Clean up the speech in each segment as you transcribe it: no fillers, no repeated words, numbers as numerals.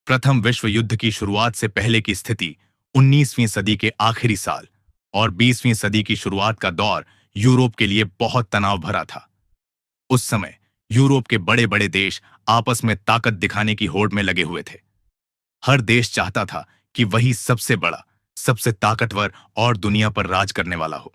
प्रथम विश्व युद्ध की शुरुआत से पहले की स्थिति 19वीं सदी के आखिरी साल और 20वीं सदी की शुरुआत का दौर यूरोप के लिए बहुत तनाव भरा था। उस समय यूरोप के बड़े बड़े देश आपस में ताकत दिखाने की होड़ में लगे हुए थे। हर देश चाहता था कि वही सबसे बड़ा, सबसे ताकतवर और दुनिया पर राज करने वाला हो।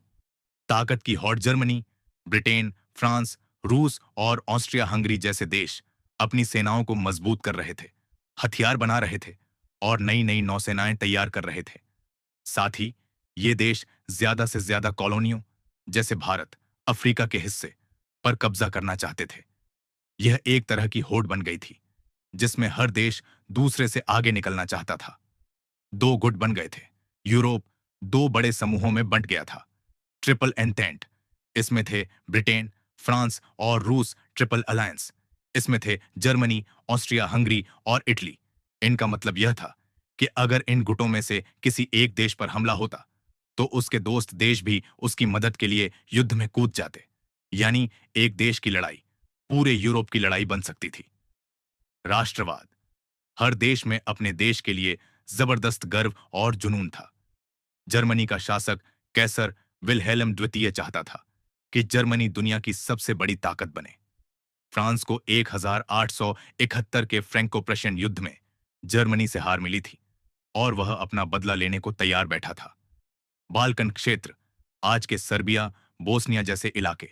ताकत की होड़ जर्मनी, ब्रिटेन, फ्रांस, रूस और ऑस्ट्रिया हंगरी जैसे देश अपनी सेनाओं को मजबूत कर रहे थे, हथियार बना रहे थे और नई नई नौसेनाएं तैयार कर रहे थे। साथ ही ये देश ज्यादा से ज्यादा कॉलोनियों जैसे भारत, अफ्रीका के हिस्से पर कब्जा करना चाहते थे। यह एक तरह की होड़ बन गई थी जिसमें हर देश दूसरे से आगे निकलना चाहता था। दो गुट बन गए थे। यूरोप दो बड़े समूहों में बंट गया था। ट्रिपल एंटेंट, इसमें थे ब्रिटेन, फ्रांस और रूस। ट्रिपल अलायंस, इसमें थे जर्मनी, ऑस्ट्रिया हंगरी और इटली। इनका मतलब यह था कि अगर इन गुटों में से किसी एक देश पर हमला होता तो उसके दोस्त देश भी उसकी मदद के लिए युद्ध में कूद जाते। यानी एक देश की लड़ाई पूरे यूरोप की लड़ाई बन सकती थी। राष्ट्रवाद, हर देश में अपने देश के लिए जबरदस्त गर्व और जुनून था। जर्मनी का शासक कैसर विल्हेल्म द्वितीय चाहता था कि जर्मनी दुनिया की सबसे बड़ी ताकत बने। फ्रांस को 1871 के फ्रैंको प्रशियन युद्ध में जर्मनी से हार मिली थी और वह अपना बदला लेने को तैयार बैठा था। बाल्कन क्षेत्र, आज के सर्बिया, बोस्निया जैसे इलाके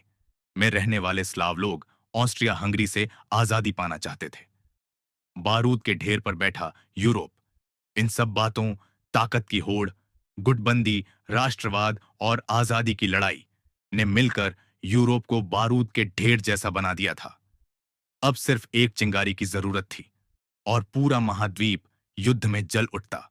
में रहने वाले स्लाव लोग ऑस्ट्रिया हंगरी से आजादी पाना चाहते थे। बारूद के ढेर पर बैठा यूरोप, इन सब बातों, ताकत की होड़, गुटबंदी, राष्ट्रवाद और आजादी की लड़ाई ने मिलकर यूरोप को बारूद के ढेर जैसा बना दिया था। अब सिर्फ एक चिंगारी की जरूरत थी और पूरा महाद्वीप युद्ध में जल उठता।